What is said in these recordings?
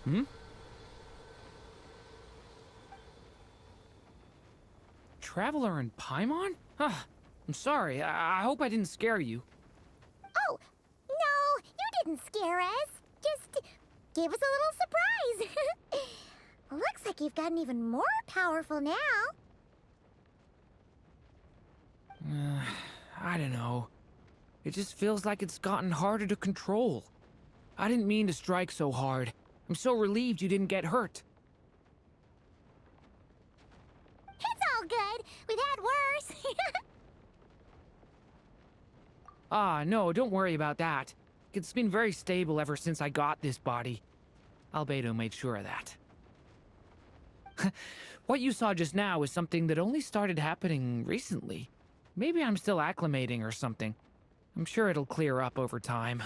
Hmm? Traveler in Paimon? Huh. I'm sorry. I hope I didn't scare you. Oh, no, you didn't scare us. Just gave us a little surprise. Looks like you've gotten even more powerful now. I don't know. It just feels like it's gotten harder to control. I didn't mean to strike so hard. I'm so relieved you didn't get hurt. It's all good. We've had worse. Ah, no, don't worry about that. It's been very stable ever since I got this body. Albedo made sure of that. What you saw just now is something that only started happening recently. Maybe I'm still acclimating or something. I'm sure it'll clear up over time.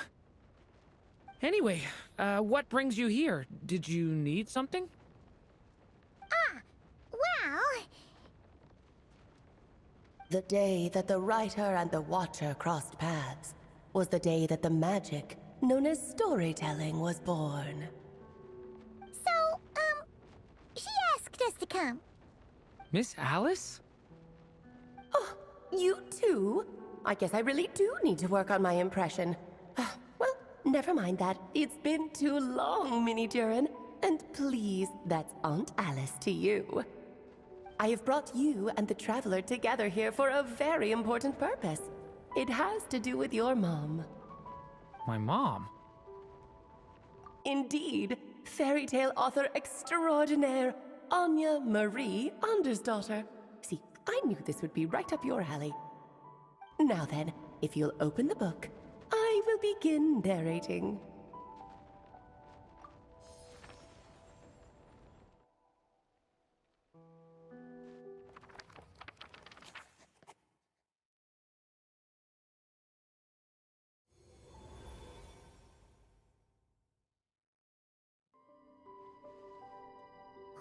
Anyway, what brings you here? Did you need something? Well, The day that the writer and the watcher crossed paths was the day that the magic known as storytelling was born. so, she asked us to come. Miss Alice? Oh, you too? I guess I really do need to work on my impression. Well, never mind that. It's been too long, Mini Durin. And please, that's Aunt Alice to you. I have brought you and the Traveler together here for a very important purpose. It has to do with your mom. My mom? Indeed, fairy tale author extraordinaire, Anya Marie Andersdottir. See, I knew this would be right up your alley. Now then, if you'll open the book, I will begin narrating.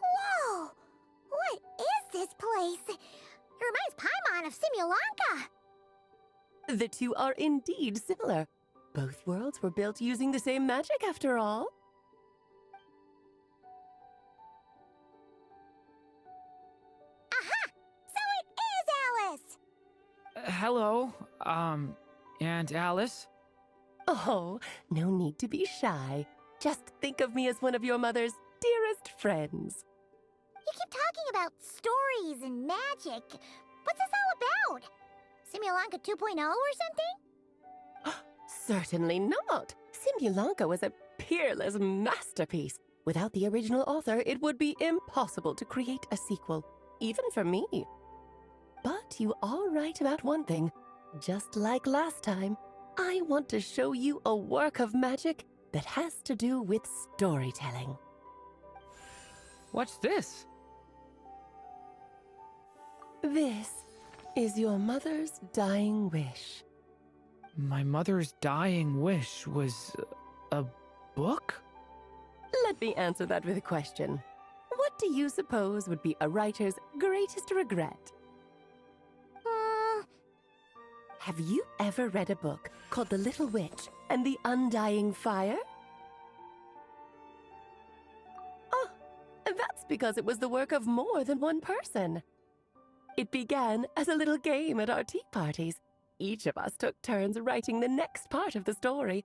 Whoa! What is this place? It reminds Paimon of Simulanka. The two are indeed similar. Both worlds were built using the same magic, after all. Aha! So it is Alice! Hello, Aunt Alice? Oh, no need to be shy. Just think of me as one of your mother's dearest friends. You keep talking about stories and magic. What's this all about? Simulanka 2.0 or something? Certainly not. Simulanka was a peerless masterpiece. Without the original author, it would be impossible to create a sequel, even for me. But you are right about one thing. Just like last time, I want to show you a work of magic that has to do with storytelling. What's this? This is your mother's dying wish. My mother's dying wish was a book? Let me answer that with a question. What do you suppose would be a writer's greatest regret? Have you ever read a book called The Little Witch and the Undying Fire? Oh, that's because it was the work of more than one person. It began as a little game at our tea parties. Each of us took turns writing the next part of the story.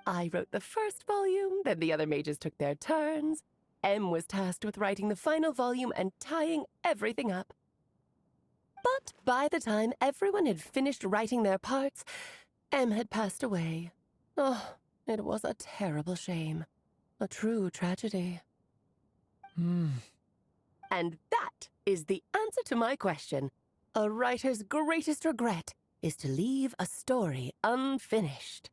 I wrote the first volume, then the other mages took their turns. Em was tasked with writing the final volume and tying everything up. But by the time everyone had finished writing their parts, Em had passed away. Oh, it was a terrible shame. A true tragedy. And that is the answer to my question. A writer's greatest regret is to leave a story unfinished.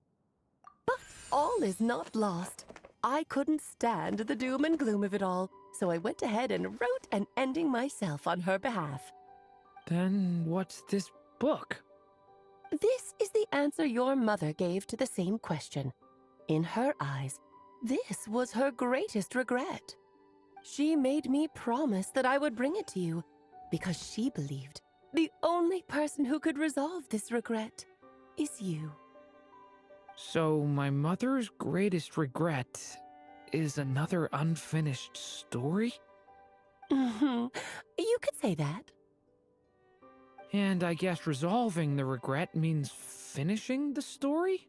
But all is not lost. I couldn't stand the doom and gloom of it all, so I went ahead and wrote an ending myself on her behalf. Then what's this book? This is the answer your mother gave to the same question. In her eyes, this was her greatest regret. She made me promise that I would bring it to you, because she believed the only person who could resolve this regret is you. So my mother's greatest regret is another unfinished story? You could say that. And I guess resolving the regret means finishing the story?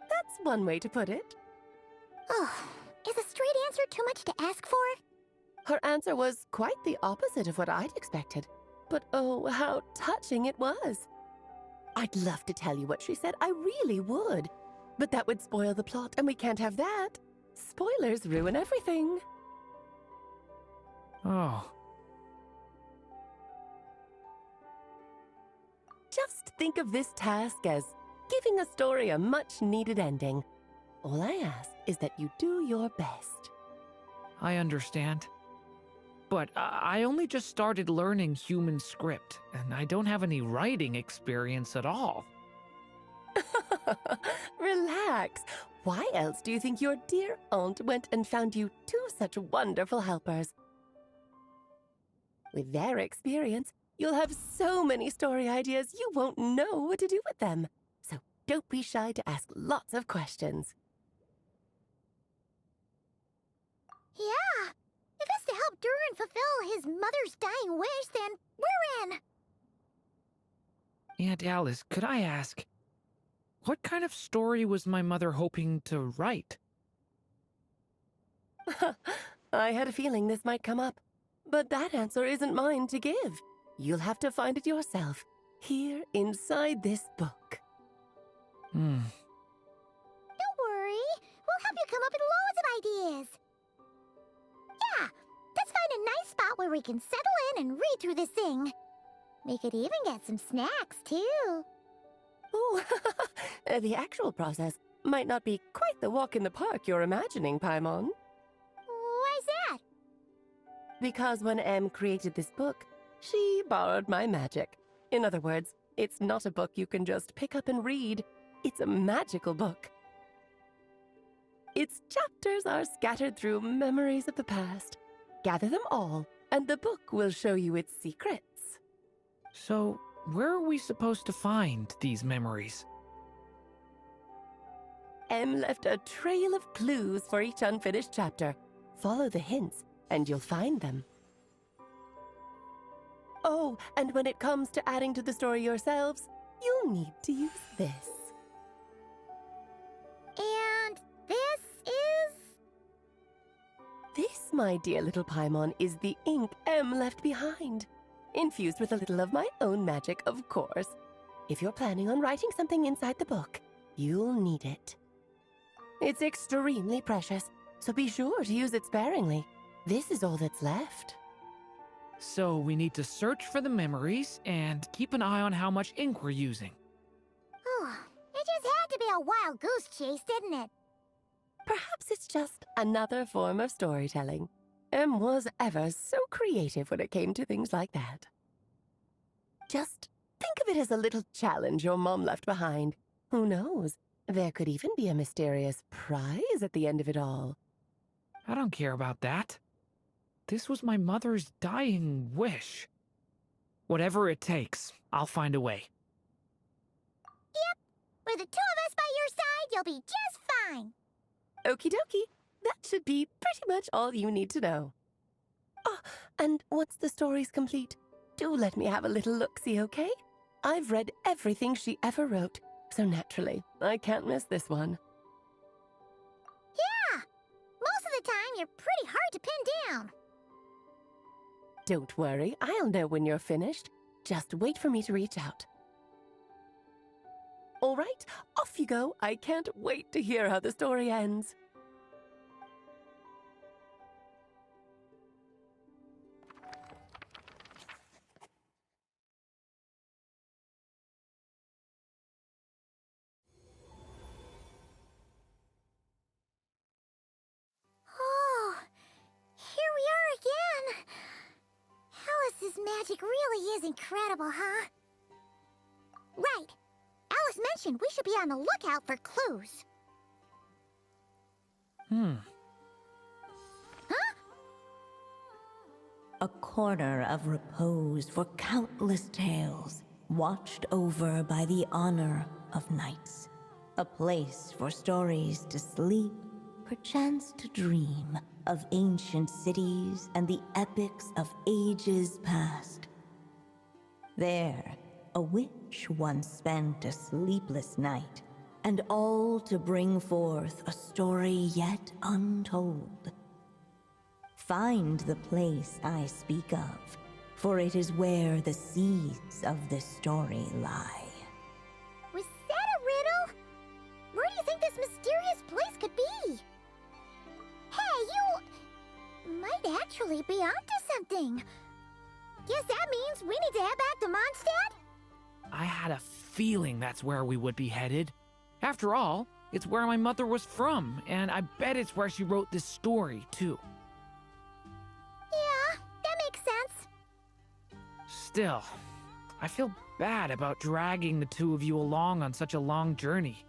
That's one way to put it. Oh, is a straight answer too much to ask for? Her answer was quite the opposite of what I'd expected. But oh, how touching it was. I'd love to tell you what she said, I really would. But that would spoil the plot, and we can't have that. Spoilers ruin everything. Oh. Just think of this task as giving a story a much-needed ending. All I ask is that you do your best. I understand. But I only just started learning human script, and I don't have any writing experience at all. Relax. Why else do you think your dear aunt went and found you two such wonderful helpers? With their experience, you'll have so many story ideas you won't know what to do with them. So don't be shy to ask lots of questions. Yeah. If it's to help Durin fulfill his mother's dying wish, then we're in. Aunt Alice, could I ask, what kind of story was my mother hoping to write? I had a feeling this might come up, but that answer isn't mine to give. You'll have to find it yourself, here inside this book. Don't worry. We'll help you come up with loads of ideas. Yeah, let's find a nice spot where we can settle in and read through this thing. We could even get some snacks, too. Oh, the actual process might not be quite the walk in the park you're imagining, Paimon. Why's that? Because when Em created this book, she borrowed my magic. In other words, it's not a book you can just pick up and read. It's a magical book. Its chapters are scattered through memories of the past. Gather them all, and the book will show you its secrets. So, where are we supposed to find these memories? Em left a trail of clues for each unfinished chapter. Follow the hints, and you'll find them. Oh, and when it comes to adding to the story yourselves, you'll need to use this. And this is... This, my dear little Paimon, is the ink Em left behind. Infused with a little of my own magic, of course. If you're planning on writing something inside the book, you'll need it. It's extremely precious, so be sure to use it sparingly. This is all that's left. So we need to search for the memories and keep an eye on how much ink we're using. Oh, it just had to be a wild goose chase, didn't it? Perhaps it's just another form of storytelling. Em was ever so creative when it came to things like that. Just think of it as a little challenge your mom left behind. Who knows? There could even be a mysterious prize at the end of it all. I don't care about that. This was my mother's dying wish. Whatever it takes, I'll find a way. Yep. With the two of us by your side, you'll be just fine. Okie dokie. That should be pretty much all you need to know. Oh, and once the story's complete, do let me have a little look-see, okay? I've read everything she ever wrote, so naturally, I can't miss this one. Yeah. Most of the time, you're pretty hard to pin down. Don't worry, I'll know when you're finished. Just wait for me to reach out. All right, off you go. I can't wait to hear how the story ends. Oh, here we are again. Alice's magic really is incredible, huh? Right. Alice mentioned we should be on the lookout for clues. Huh? A corner of repose for countless tales, watched over by the honor of knights. A place for stories to sleep, perchance to dream of ancient cities and the epics of ages past. There, a witch once spent a sleepless night, and all to bring forth a story yet untold. Find the place I speak of, for it is where the seeds of this story lie. Was that a riddle? Where do you think this mysterious place could be? Hey, you might actually be onto something. Guess that means we need to head back to Mondstadt? I had a feeling that's where we would be headed. After all, it's where my mother was from, and I bet it's where she wrote this story, too. Yeah, that makes sense. Still, I feel bad about dragging the two of you along on such a long journey.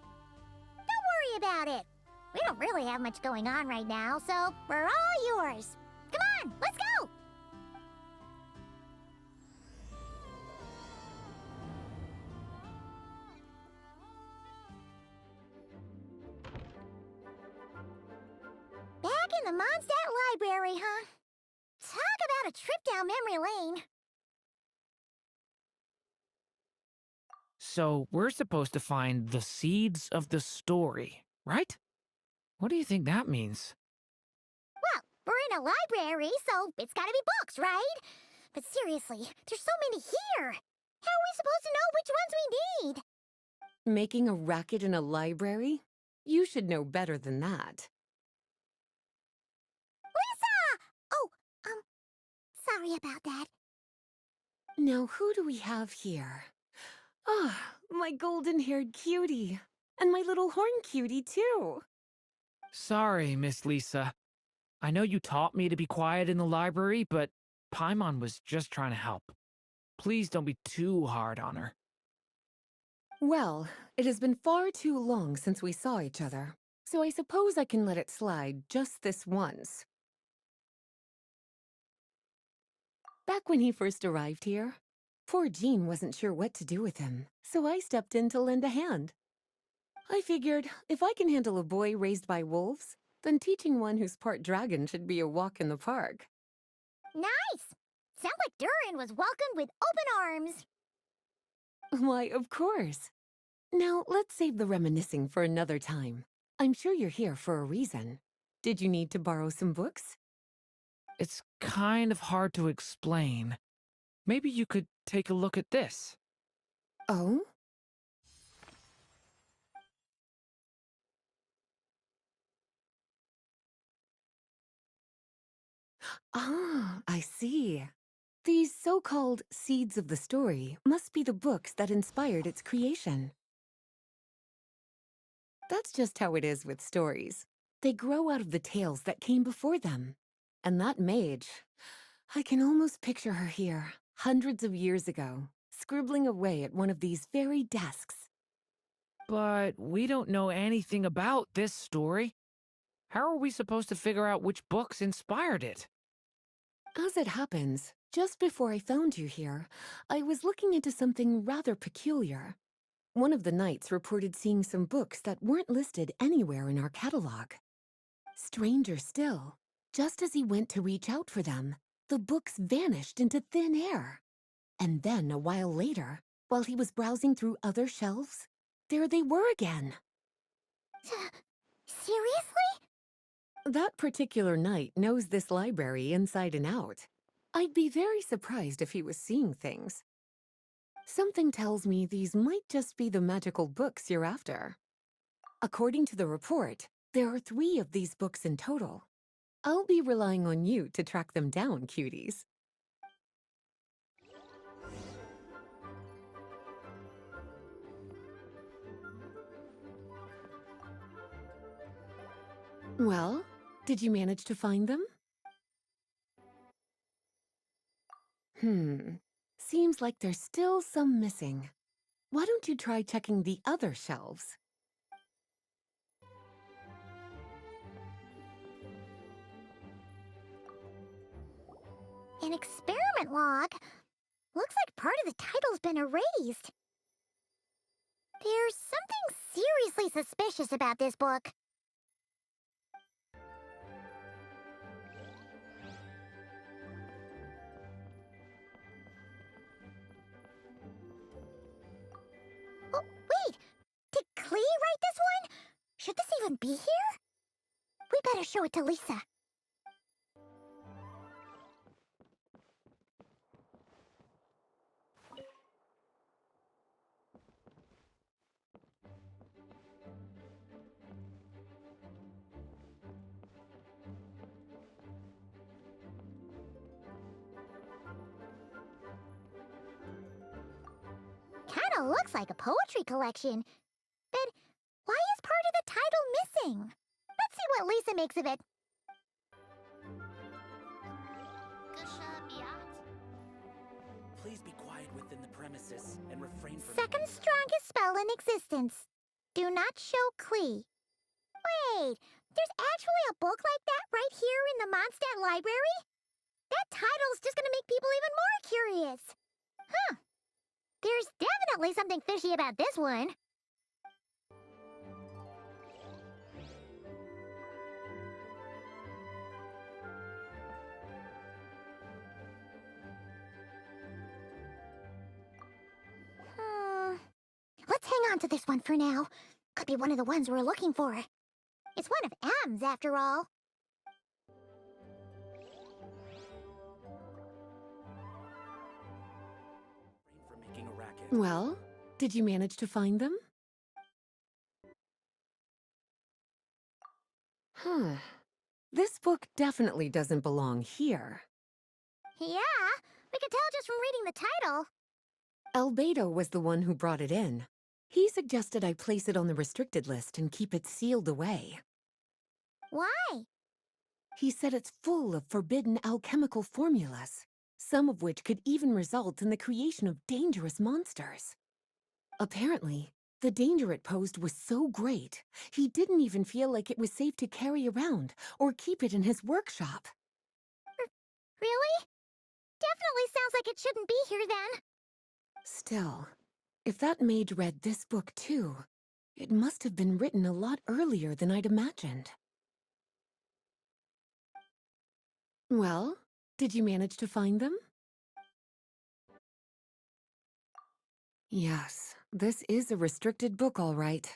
Don't worry about it. We don't really have much going on right now, so we're all yours. Come on, let's go! Back in the Mondstadt Library, huh? Talk about a trip down memory lane. So, we're supposed to find the seeds of the story, right? What do you think that means? Well, we're in a library, so it's gotta be books, right? But seriously, there's so many here. How are we supposed to know which ones we need? Making a racket in a library? You should know better than that. Lisa! Oh, sorry about that. Now, who do we have here? Ah, my golden-haired cutie. And my little horn cutie, too. Sorry, Miss Lisa. I know you taught me to be quiet in the library, but Paimon was just trying to help. Please don't be too hard on her. Well, it has been far too long since we saw each other, so I suppose I can let it slide just this once. Back when he first arrived here, poor Jean wasn't sure what to do with him, so I stepped in to lend a hand. I figured, if I can handle a boy raised by wolves, then teaching one who's part dragon should be a walk in the park. Nice! Sounds like Durin was welcomed with open arms. Why, of course. Now, let's save the reminiscing for another time. I'm sure you're here for a reason. Did you need to borrow some books? It's kind of hard to explain. Maybe you could take a look at this. Oh? Ah, I see. These so-called seeds of the story must be the books that inspired its creation. That's just how it is with stories. They grow out of the tales that came before them. And that mage, I can almost picture her here, hundreds of years ago, scribbling away at one of these very desks. But we don't know anything about this story. How are we supposed to figure out which books inspired it? As it happens, just before I found you here, I was looking into something rather peculiar. One of the knights reported seeing some books that weren't listed anywhere in our catalog. Stranger still, just as he went to reach out for them, the books vanished into thin air. And then, a while later, while he was browsing through other shelves, there they were again. Seriously? That particular knight knows this library inside and out. I'd be very surprised if he was seeing things. Something tells me these might just be the magical books you're after. According to the report, there are 3 of these books in total. I'll be relying on you to track them down, cuties. Well, did you manage to find them? Seems like there's still some missing. Why don't you try checking the other shelves? An experiment log? Looks like part of the title's been erased. There's something seriously suspicious about this book. write this one? Should this even be here? We better show it to Lisa. Kinda looks like a poetry collection. But why is part of the title missing? Let's see what Lisa makes of it. Please be quiet within the premises and refrain from... Second strongest spell in existence. Do not show Klee. Wait, there's actually a book like that right here in the Mondstadt library? That title's just gonna make people even more curious. Huh. There's definitely something fishy about this one. Let's hang on to this one for now. Could be one of the ones we're looking for. It's one of M's, after all. from making a racket. Well, did you manage to find them? Huh. This book definitely doesn't belong here. Yeah, we could tell just from reading the title. Albedo was the one who brought it in. He suggested I place it on the restricted list and keep it sealed away. Why? He said it's full of forbidden alchemical formulas, some of which could even result in the creation of dangerous monsters. Apparently, the danger it posed was so great, he didn't even feel like it was safe to carry around or keep it in his workshop. Really? Definitely sounds like it shouldn't be here then. Still, if that mage read this book too, it must have been written a lot earlier than I'd imagined. Well, did you manage to find them? Yes, this is a restricted book, all right.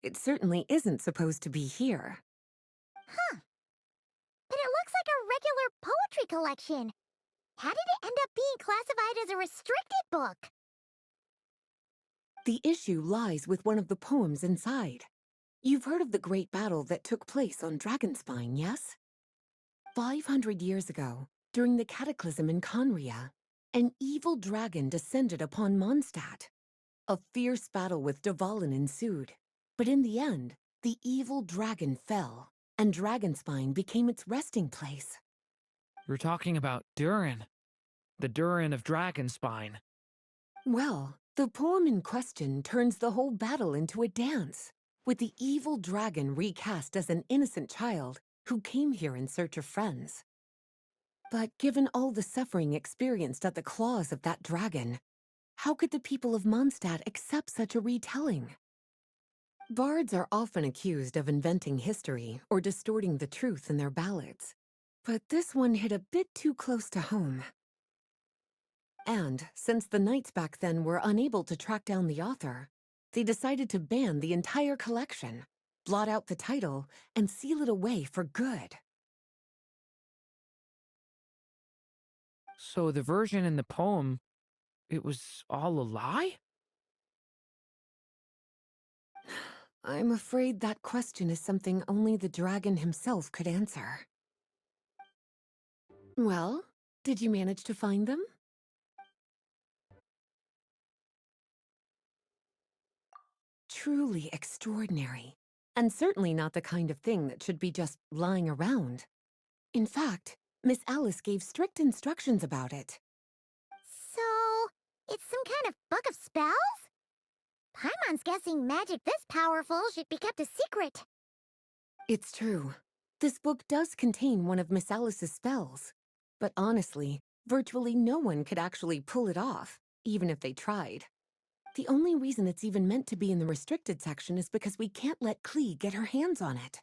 It certainly isn't supposed to be here. Huh. But it looks like a regular poetry collection. How did it end up being classified as a restricted book? The issue lies with one of the poems inside. You've heard of the great battle that took place on Dragonspine, yes? 500 years ago, during the cataclysm in Conria, an evil dragon descended upon Mondstadt. A fierce battle with Dvalin ensued, but in the end, the evil dragon fell, and Dragonspine became its resting place. You're talking about Durin. The Durin of Dragonspine. Well, the poem in question turns the whole battle into a dance, with the evil dragon recast as an innocent child who came here in search of friends. But given all the suffering experienced at the claws of that dragon, how could the people of Mondstadt accept such a retelling? Bards are often accused of inventing history or distorting the truth in their ballads, but this one hit a bit too close to home. And since the knights back then were unable to track down the author, they decided to ban the entire collection, blot out the title, and seal it away for good. So the version in the poem, it was all a lie? I'm afraid that question is something only the dragon himself could answer. Well, did you manage to find them? Truly extraordinary, and certainly not the kind of thing that should be just lying around. In fact, Miss Alice gave strict instructions about it. So, it's some kind of book of spells? Paimon's guessing magic this powerful should be kept a secret. It's true. This book does contain one of Miss Alice's spells, but honestly, virtually no one could actually pull it off, even if they tried. The only reason it's even meant to be in the restricted section is because we can't let Klee get her hands on it.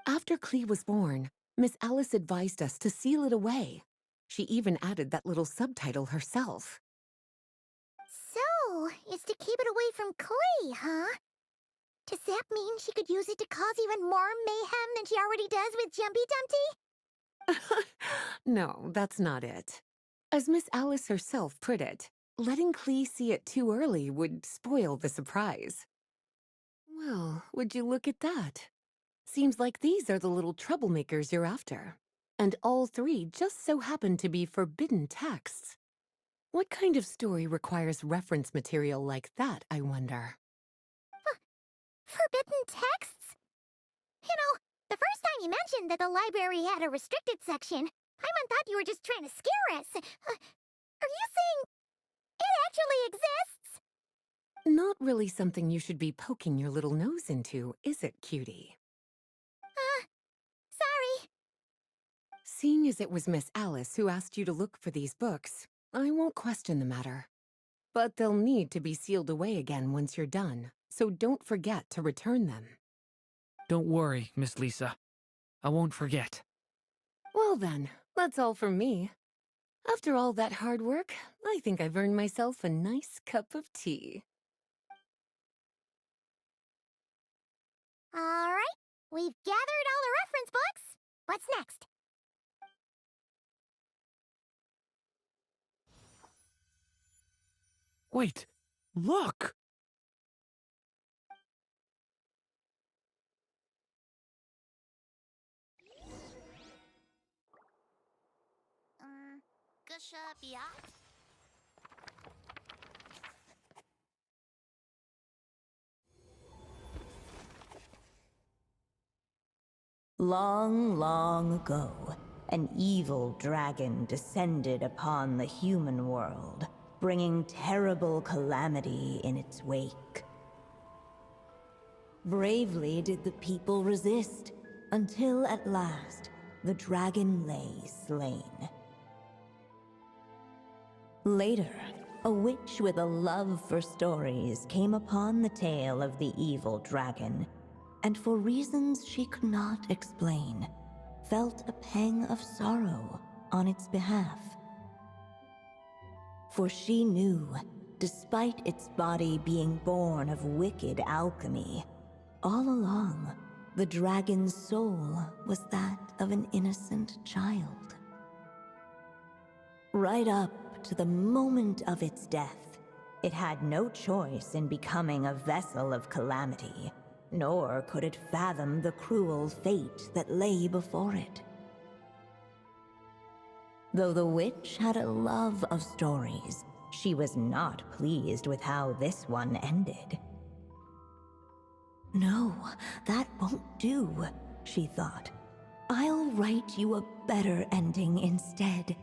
After Klee was born, Miss Alice advised us to seal it away. She even added that little subtitle herself. So, it's to keep it away from Klee, huh? Does that mean she could use it to cause even more mayhem than she already does with Jumpy Dumpty? No, that's not it. As Miss Alice herself put it, letting Clee see it too early would spoil the surprise. Well, would you look at that? Seems like these are the little troublemakers you're after. And all three just so happen to be forbidden texts. What kind of story requires reference material like that, I wonder? Forbidden texts? You know, the first time you mentioned that the library had a restricted section, I thought you were just trying to scare us. Are you saying it actually exists? Not really something you should be poking your little nose into, is it, cutie? Sorry. Seeing as it was Miss Alice who asked you to look for these books, I won't question the matter. But they'll need to be sealed away again once you're done, so don't forget to return them. Don't worry, Miss Lisa. I won't forget. Well then, that's all from me. After all that hard work, I think I've earned myself a nice cup of tea. All right, we've gathered all the reference books. What's next? Wait, look! Gusha Biat? Long, long ago, an evil dragon descended upon the human world, bringing terrible calamity in its wake. Bravely did the people resist, until at last, the dragon lay slain. Later, a witch with a love for stories came upon the tale of the evil dragon, and for reasons she could not explain, felt a pang of sorrow on its behalf. For she knew, despite its body being born of wicked alchemy, all along, the dragon's soul was that of an innocent child. Right up to the moment of its death, it had no choice in becoming a vessel of calamity, nor could it fathom the cruel fate that lay before it. Though the witch had a love of stories, she was not pleased with how this one ended. No, that won't do, she thought. I'll write you a better ending instead.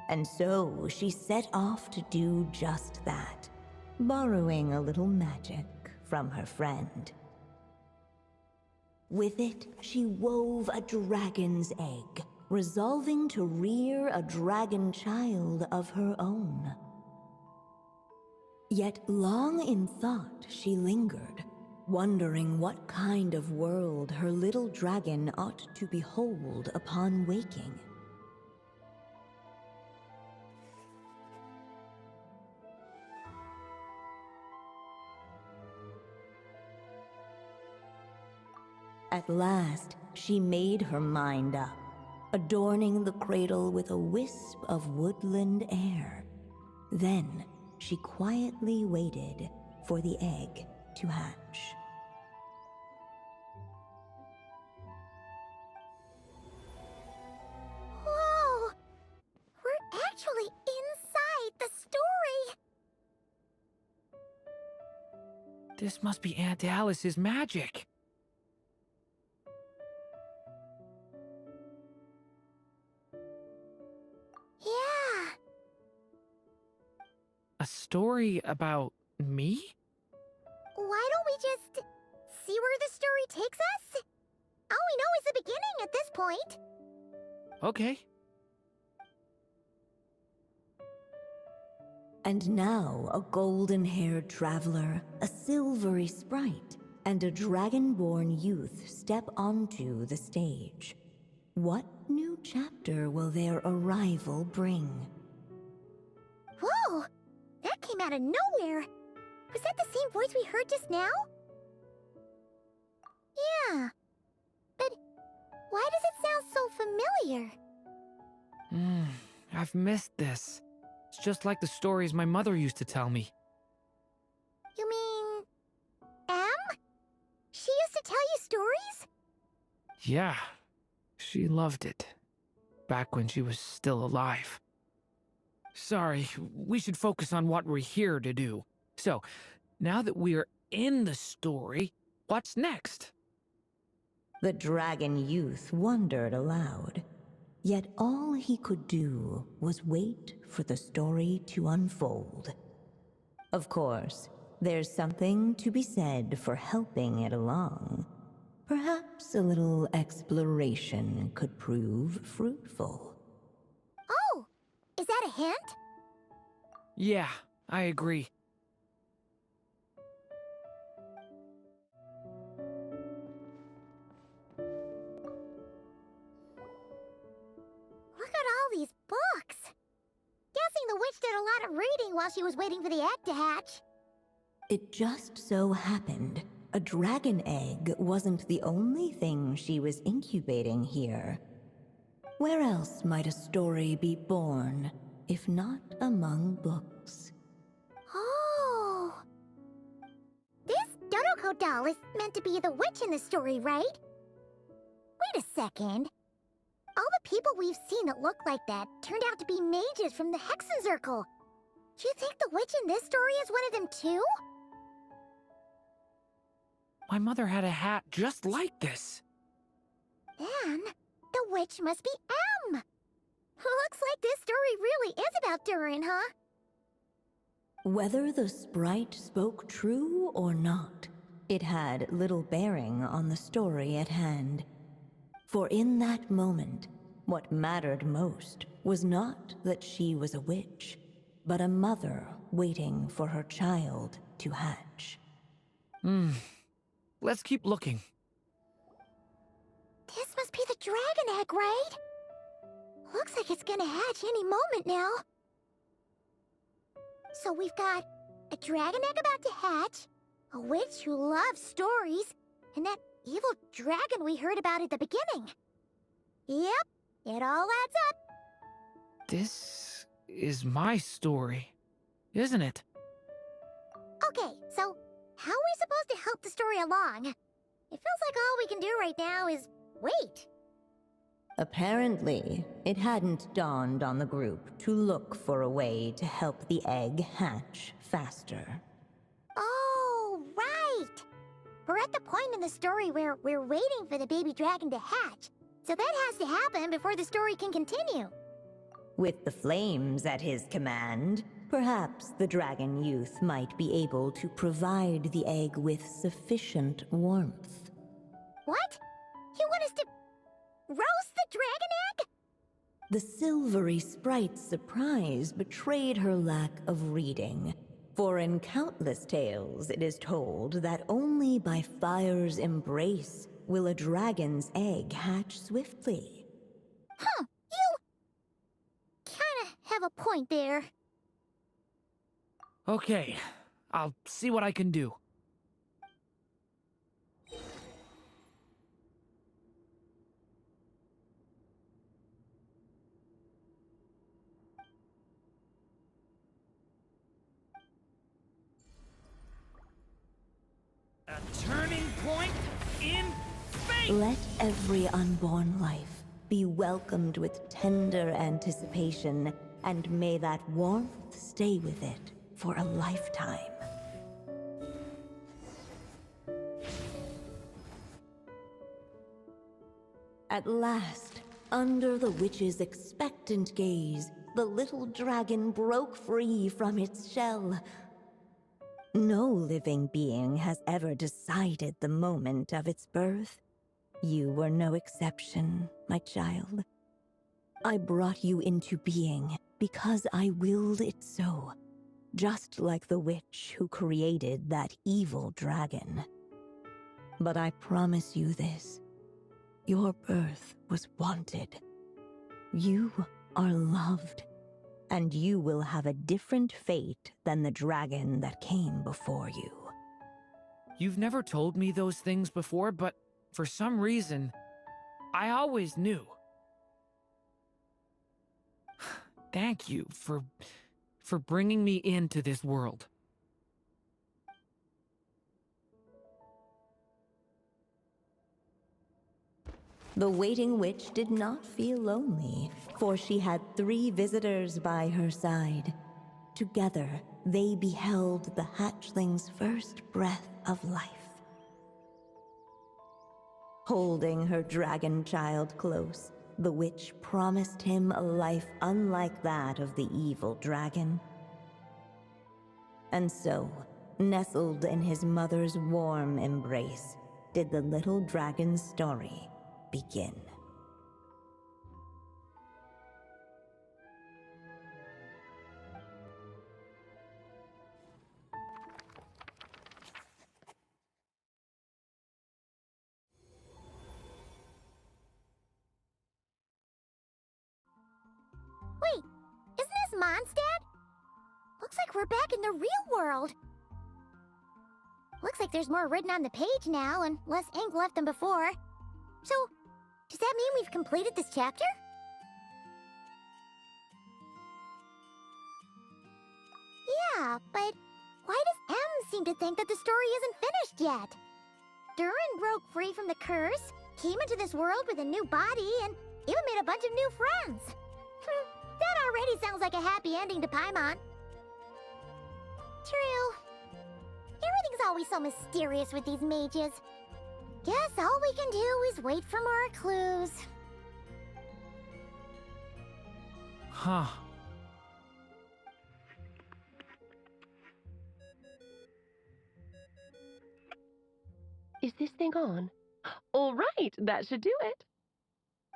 And so she set off to do just that, borrowing a little magic from her friend. With it, she wove a dragon's egg, resolving to rear a dragon child of her own. Yet long in thought she lingered, wondering what kind of world her little dragon ought to behold upon waking. At last, she made her mind up, adorning the cradle with a wisp of woodland air. Then, she quietly waited for the egg to hatch. Whoa! We're actually inside the story! This must be Aunt Alice's magic. Yeah. A story about me? Why don't we just see where the story takes us? All we know is the beginning at this point. Okay. And now a golden-haired traveler, a silvery sprite, and a dragon-born youth step onto the stage. What new chapter will their arrival bring? Whoa! That came out of nowhere! Was that the same voice we heard just now? earlier. I've missed this. It's just like the stories my mother used to tell me. You mean... Em? She used to tell you stories? Yeah, she loved it. Back when she was still alive. Sorry, we should focus on what we're here to do. So, now that we're in the story, what's next? The dragon youth wondered aloud. Yet all he could do was wait for the story to unfold. Of course, there's something to be said for helping it along. Perhaps a little exploration could prove fruitful. Oh, is that a hint? Yeah, I agree. Look at all these books. Guessing the witch did a lot of reading while she was waiting for the egg to hatch. It just so happened a dragon egg wasn't the only thing she was incubating here. Where else might a story be born, if not among books? Oh. This Draco doll is meant to be the witch in the story, right? Wait a second. All the people we've seen that look like that turned out to be mages from the Hexen Circle. Do you think the witch in this story is one of them too? My mother had a hat just like this. Then, the witch must be Em. Looks like this story really is about Durin, huh? Whether the sprite spoke true or not, it had little bearing on the story at hand. For in that moment, what mattered most was not that she was a witch, but a mother waiting for her child to hatch. Let's keep looking. This must be the dragon egg, right? Looks like it's gonna hatch any moment now. So we've got a dragon egg about to hatch, a witch who loves stories, and that evil dragon we heard about at the beginning. Yep, it all adds up. This is my story, isn't it? Okay, so how are we supposed to help the story along? It feels like all we can do right now is wait. Apparently, it hadn't dawned on the group to look for a way to help the egg hatch faster. Oh, right! We're at the point in the story where we're waiting for the baby dragon to hatch, so that has to happen before the story can continue. With the flames at his command, perhaps the dragon youth might be able to provide the egg with sufficient warmth. What? You want us to roast the dragon egg? The silvery sprite's surprise betrayed her lack of reading, for in countless tales it is told that only by fire's embrace will a dragon's egg hatch swiftly. Huh, you kinda have a point there. Okay, I'll see what I can do. A turning point in fate! Let every unborn life be welcomed with tender anticipation, and may that warmth stay with it for a lifetime. At last, under the witch's expectant gaze, the little dragon broke free from its shell. No living being has ever decided the moment of its birth. You were no exception, my child. I brought you into being because I willed it so, just like the witch who created that evil dragon. But I promise you this. Your birth was wanted. You are loved, and you will have a different fate than the dragon that came before you. You've never told me those things before, but for some reason, I always knew. thank you for bringing me into this world. The waiting witch did not feel lonely, for she had 3 visitors by her side. Together, they beheld the hatchling's first breath of life. Holding her dragon child close, the witch promised him a life unlike that of the evil dragon. And so, nestled in his mother's warm embrace, did the little dragon's story begin. Wait, isn't this Mondstadt? Looks like we're back in the real world. Looks like there's more written on the page now and less ink left than before. So, does that mean we've completed this chapter? Yeah, but why does M seem to think that the story isn't finished yet? Durin broke free from the curse, came into this world with a new body, and even made a bunch of new friends. That already sounds like a happy ending to Paimon. True. Everything's always so mysterious with these mages. Guess all we can do is wait for more clues. Huh. Is this thing on? All right, that should do it.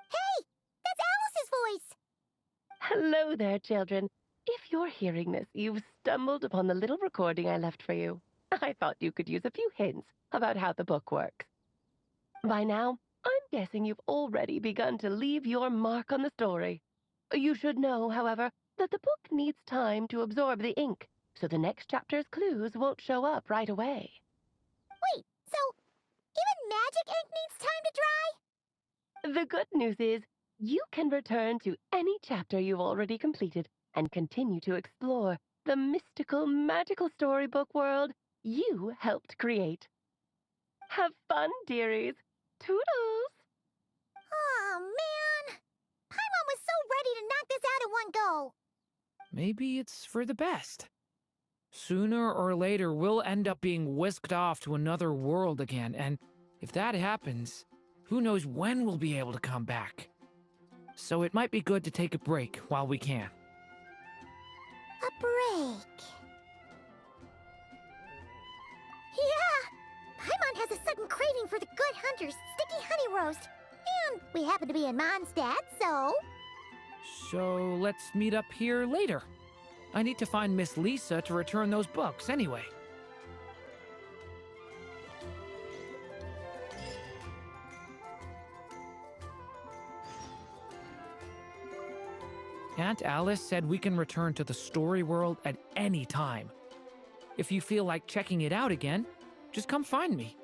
Hey! That's Alice's voice! Hello there, children. If you're hearing this, you've stumbled upon the little recording I left for you. I thought you could use a few hints about how the book works. By now, I'm guessing you've already begun to leave your mark on the story. You should know, however, that the book needs time to absorb the ink, so the next chapter's clues won't show up right away. Wait, so even magic ink needs time to dry? The good news is, you can return to any chapter you've already completed and continue to explore the mystical, magical storybook world you helped create. Have fun, dearies. Toodles! Oh, man! Paimon was so ready to knock this out in one go! Maybe it's for the best. Sooner or later, we'll end up being whisked off to another world again, and if that happens, who knows when we'll be able to come back. So it might be good to take a break while we can. A break. Yeah! Paimon has a sudden craving for the Good Hunter's sticky honey roast. And we happen to be in Mondstadt, so... So let's meet up here later. I need to find Miss Lisa to return those books anyway. Aunt Alice said we can return to the story world at any time. If you feel like checking it out again, just come find me.